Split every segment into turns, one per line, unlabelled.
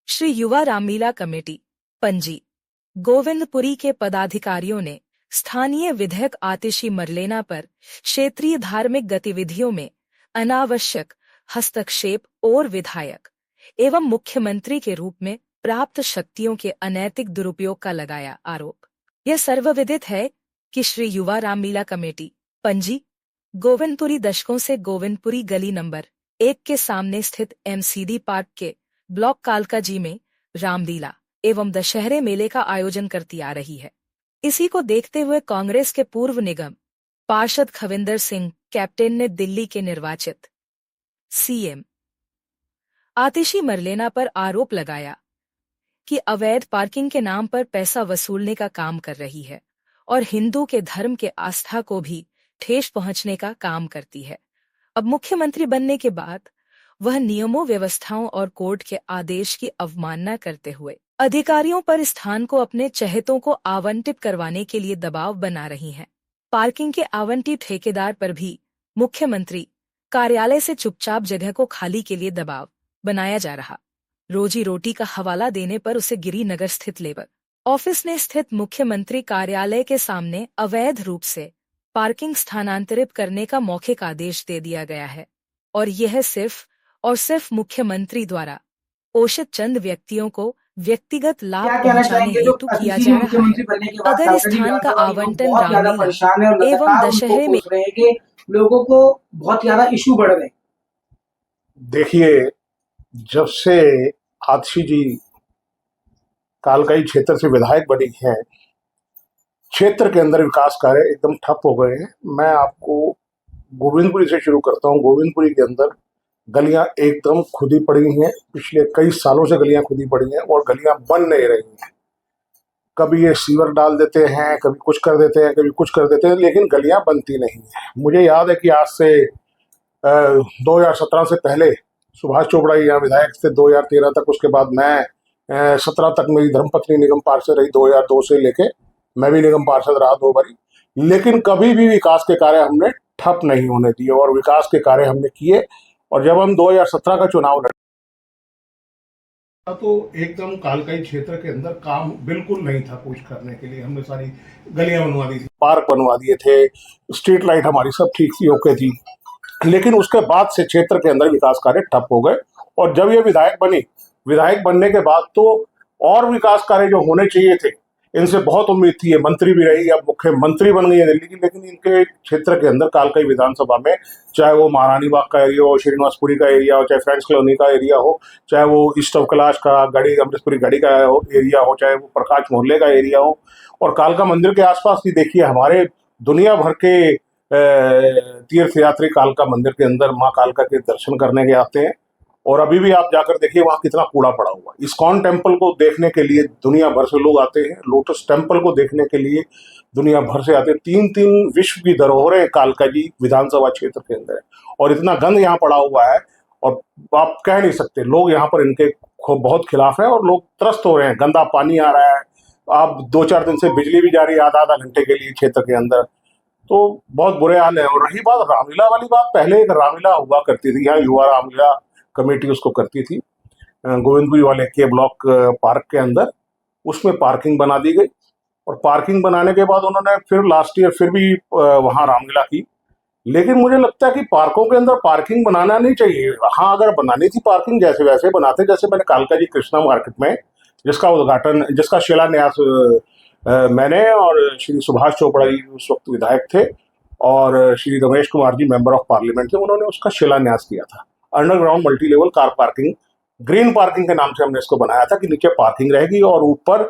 श्री युवा रामलीला कमेटी पंजी गोविंदपुरी के पदाधिकारियों ने स्थानीय विधायक आतिशी मरलेना पर क्षेत्रीय धार्मिक गतिविधियों में अनावश्यक हस्तक्षेप और विधायक एवं मुख्यमंत्री के रूप में प्राप्त शक्तियों के अनैतिक दुरुपयोग का लगाया आरोप। यह सर्वविदित है कि श्री युवा रामलीला कमेटी पंजी गोविंदपुरी दशकों से गोविंदपुरी गली नंबर 1 के सामने स्थित एमसीडी पार्क के ब्लॉक कालकाजी में रामलीला एवं दशहरे मेले का आयोजन करती आ रही है। इसी को देखते हुए कांग्रेस के पूर्व निगम पार्षद खविंदर सिंह कैप्टन ने दिल्ली के निर्वाचित सीएम आतिशी मरलेना पर आरोप लगाया कि अवैध पार्किंग के नाम पर पैसा वसूलने का काम कर रही है और हिंदू के धर्म के आस्था को भी ठेस पहुंचने का काम करती है। अब मुख्यमंत्री बनने के बाद वह नियमों, व्यवस्थाओं और कोर्ट के आदेश की अवमानना करते हुए अधिकारियों पर स्थान को अपने चहेतों को आवंटित करवाने के लिए दबाव बना रही हैं। पार्किंग के आवंटित ठेकेदार पर भी मुख्यमंत्री कार्यालय से चुपचाप जगह को खाली के लिए दबाव बनाया जा रहा। रोजी रोटी का हवाला देने पर उसे गिरिनगर स्थित लेबर ऑफिस ने स्थित मुख्यमंत्री कार्यालय के सामने अवैध रूप से पार्किंग स्थानांतरित करने का मौखिक आदेश दे दिया गया है और यह सिर्फ और सिर्फ मुख्यमंत्री द्वारा पोषित चंद व्यक्तियों को व्यक्तिगत लाभ पहुंचाने हेतु किया जा रहा है। अगर स्थान का आवंटन रामलीला एवं दशहरे में
लोगों को बहुत ज्यादा इशू बढ़ गए।
देखिए, जब से आतिशी जी कालकाई क्षेत्र से विधायक बनी है, क्षेत्र के अंदर विकास कार्य एकदम ठप हो गए हैं। मैं आपको गोविंदपुरी से शुरू करता हूँ। गोविंदपुरी के अंदर गलियां एकदम खुदी पड़ी हैं। पिछले कई सालों से गलियां खुदी पड़ी हैं और गलियां बन नहीं रही हैं। कभी ये सीवर डाल देते हैं, कभी कुछ कर देते हैं, कभी कुछ कर देते हैं, लेकिन गलियां बनती नहीं हैं। मुझे याद है कि आज से 2017 से पहले सुभाष चोपड़ा यहाँ विधायक थे 2013 तक। उसके बाद मैं 17 तक मेरी धर्मपत्नी निगम पार्षद रही। 2002 से लेके मैं भी निगम पार्षद रहा 2 बारी, लेकिन कभी भी विकास के कार्य हमने ठप नहीं होने दिए और विकास के कार्य हमने किए। और जब हम 2017 का चुनाव लड़े तो एकदम कालकाई क्षेत्र के अंदर काम बिल्कुल नहीं था कुछ करने के लिए। हमने सारी गलियां बनवा दी थी, पार्क बनवा दिए थे, स्ट्रीट लाइट हमारी सब ठीक थी, ओके थी। लेकिन उसके बाद से क्षेत्र के अंदर विकास कार्य ठप हो गए। और जब ये विधायक बनी, विधायक बनने के बाद तो और विकास कार्य जो होने चाहिए थे, इनसे बहुत उम्मीद थी। ये मंत्री भी रही, अब मुख्यमंत्री बन गई है दिल्ली की, लेकिन इनके क्षेत्र के अंदर कालकाई विधानसभा में, चाहे वो महारानी बाग का एरिया हो, श्रीनिवासपुरी का एरिया हो, चाहे फ्रेंड्स कॉलोनी का एरिया हो, चाहे वो ईस्ट ऑफ कैलाश का गढ़ी अमृतपुरी गढ़ी का एरिया हो, चाहे वो प्रकाश मोहल्ले का एरिया हो, और कालका मंदिर के आसपास भी देखिए, हमारे दुनिया भर के तीर्थ यात्री कालका मंदिर के अंदर माँ कालका के दर्शन करने के आते हैं। और अभी भी आप जाकर देखिए वहां कितना कूड़ा पड़ा हुआ है। इस्कॉन टेम्पल को देखने के लिए दुनिया भर से लोग आते हैं, लोटस टेम्पल को देखने के लिए दुनिया भर से आते हैं। 3 विश्व की धरोहरें कालका जी विधानसभा क्षेत्र के अंदर है और इतना गंद यहाँ पड़ा हुआ है और आप कह नहीं सकते। लोग यहाँ पर इनके बहुत खिलाफ है और लोग त्रस्त हो रहे हैं। गंदा पानी आ रहा है, आप 2-4 दिन से बिजली भी जा रही है आधा घंटे के लिए क्षेत्र के अंदर, तो बहुत बुरे हाल है। और रही बात रामलीला वाली बात, पहले एक रामलीला हुआ करती थी यहाँ, युवा रामलीला कमेटी उसको करती थी गोविंदपुरी वाले के ब्लॉक पार्क के अंदर। उसमें पार्किंग बना दी गई और पार्किंग बनाने के बाद उन्होंने फिर लास्ट ईयर फिर भी वहां रामलीला की। लेकिन मुझे लगता है कि पार्कों के अंदर पार्किंग बनाना नहीं चाहिए। हाँ, अगर बनानी थी पार्किंग जैसे वैसे बनाते, जैसे मैंने कालका जी कृष्णा मार्केट में जिसका शिलान्यास मैंने और श्री सुभाष चोपड़ा जी उस वक्त विधायक थे और Shri Ramesh Kumar ji member of parliament थे, उन्होंने उसका शिलान्यास किया था। Underground multi level car parking, green parking के नाम से हमने इसको बनाया था कि नीचे पार्किंग रहेगी और ऊपर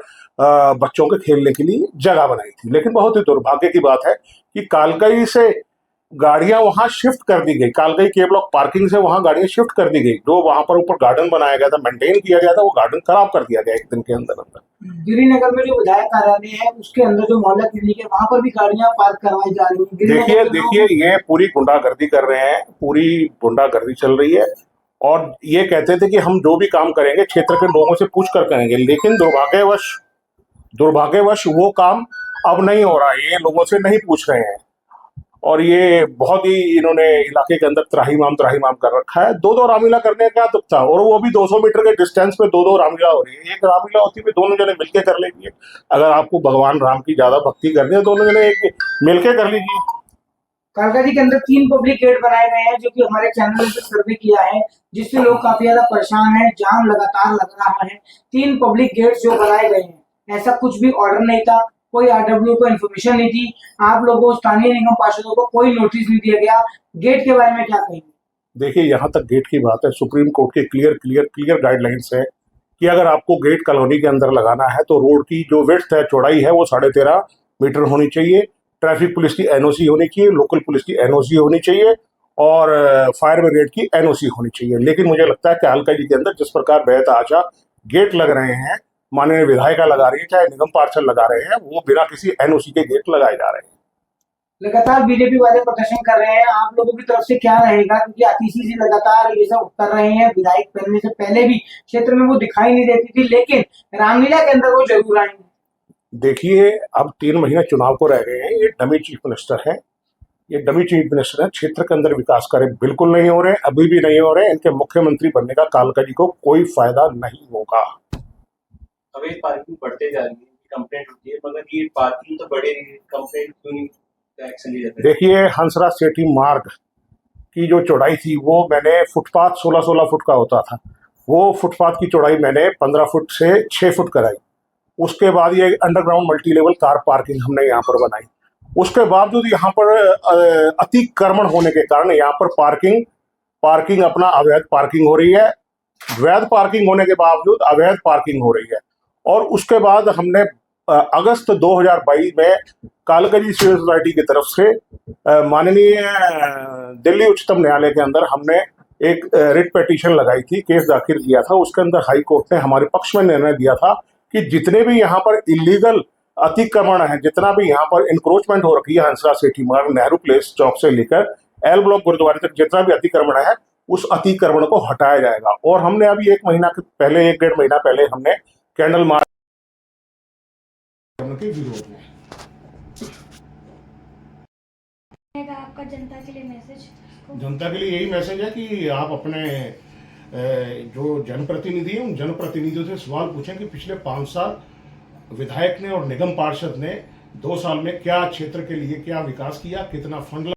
बच्चों के खेलने के लिए जगह बनाई थी। लेकिन बहुत ही दुर्भाग्य की बात है कि कालकाई से गाड़ियां वहां शिफ्ट कर दी गई। कालकाई के ब्लॉक पार्किंग से वहां गाड़ियां शिफ्ट कर दी गई। जो वहां पर ऊपर गार्डन बनाया गया था, मेंटेन किया गया था, वो गार्डन खराब कर दिया गया एक दिन के अंदर अंदर।
गिरिनगर में जो विधायक कार्यालय है उसके अंदर जो मोहल्ला क्लिनिक है वहां पर भी गाड़ियां पार्क करवाई जा रही है।
देखिए ये पूरी गुंडागर्दी कर रहे हैं, पूरी गुंडागर्दी चल रही है। और ये कहते थे कि हम जो भी काम करेंगे क्षेत्र के लोगों से पूछ कर करेंगे, लेकिन दुर्भाग्यवश वो काम अब नहीं हो रहा है। ये लोगों से नहीं पूछ रहे हैं और ये बहुत ही इन्होंने इलाके के अंदर त्राहिमाम कर रखा है। दो रामलीला करने का दुख था, और वो भी 200 मीटर के डिस्टेंस पे दो रामलीला हो रही है। एक रामलीला होती है दोनों जने मिलके कर लेंगे। अगर आपको भगवान राम की ज्यादा भक्ति करनी है, दोनों जने एक मिलके कर लीजिए।
कालका जी के अंदर 3 पब्लिक गेट बनाए गए हैं, जो कि हमारे चैनल में सर्वे किया है, जिससे लोग काफी ज्यादा परेशान हैं। जाम लगातार लग रहा है। 3 पब्लिक गेट जो बनाए गए हैं, ऐसा कुछ भी ऑर्डर नहीं था, कोई आरडब्ल्यू को इन्फॉर्मेशन नहीं थी, आप लोगों स्थानीय निगम पार्षदों को कोई नोटिस नहीं दिया गया। गेट के बारे में क्या कहेंगे?
देखिए, यहाँ तक गेट की बात है, सुप्रीम कोर्ट के क्लियर गाइडलाइंस है कि अगर आपको गेट कॉलोनी के अंदर लगाना है तो रोड की जो विड्थ है, चौड़ाई है, वो 13.5 मीटर होनी चाहिए। ट्रैफिक पुलिस की एनओसी होनी चाहिए, लोकल पुलिस की एनओसी होनी चाहिए, और फायर ब्रिगेड की एनओसी होनी चाहिए। लेकिन मुझे लगता है कि कालका जी के अंदर जिस प्रकार बेतहाशा गेट लग रहे हैं, माननीय विधायिका लगा रही है, चाहे निगम पार्षद लगा रहे हैं, वो बिना किसी एनओसी के गेट लगाए जा रहे हैं।
लगातार बीजेपी वाले प्रदर्शन कर रहे हैं, आप लोगों की तरफ से क्या रहेगा? क्योंकि आतिशी जी लगातार ये सब कर रहे हैं। विधायक बनने से पहले भी क्षेत्र में वो दिखाई नहीं देती थी, लेकिन रामलीला के अंदर वो जरूर आएंगे।
देखिए, अब 3 महीने चुनाव को रह गए हैं। ये डमी चीफ मिनिस्टर है, क्षेत्र के अंदर विकास कार्य बिल्कुल नहीं हो रहे, अभी भी नहीं हो रहे। इनके मुख्यमंत्री बनने का कालका जी को कोई फायदा नहीं होगा।
अवैध पार्किंग बढ़ते जा रही है, कंप्लेंट होती है, मगर ये पार्किंग तो बढ़े रही है, कंप्लेंट क्यों नहीं एक्शन लिया जाता है?
देखिए, हंसराज सेठी मार्ग की जो चौड़ाई थी, वो मैंने फुटपाथ 16 फुट का होता था, वो फुटपाथ की चौड़ाई मैंने 15 फुट से 6 फुट कराई। उसके बाद ये underground multi level car parking हमने यहाँ पर बनाई। उसके बावजूद यहाँ पर अतिक्रमण होने के कारण यहाँ पर पार्किंग अपना अवैध पार्किंग हो रही है। वैध पार्किंग होने के बावजूद अवैध पार्किंग हो रही है। और उसके बाद हमने अगस्त 2022 में कालका जी सिविल सोसाइटी की तरफ से माननीय दिल्ली उच्चतम न्यायालय के अंदर हमने एक रिट पिटीशन लगाई थी, केस दाखिल किया था। उसके अंदर हाई कोर्ट ने हमारे पक्ष में निर्णय दिया था कि जितने भी यहाँ पर इलीगल अतिक्रमण है, जितना भी यहाँ पर इंक्रोचमेंट हो रखी है, हंसराज सेठी मार्ग, नेहरू प्लेस चौक से लेकर एल ब्लॉक गुरुद्वारे तक जितना भी अतिक्रमण है, उस अतिक्रमण को हटाया जाएगा। और हमने अभी 1 डेढ़ महीना पहले हमने कैंडल मार्च के विरोध में।
आपका जनता के लिए मैसेज?
जनता के लिए यही मैसेज है कि आप अपने जो जनप्रतिनिधि हैं, उन जनप्रतिनिधियों से सवाल पूछें कि पिछले 5 साल विधायक ने और निगम पार्षद ने 2 साल में क्या क्षेत्र के लिए क्या विकास किया, कितना फंड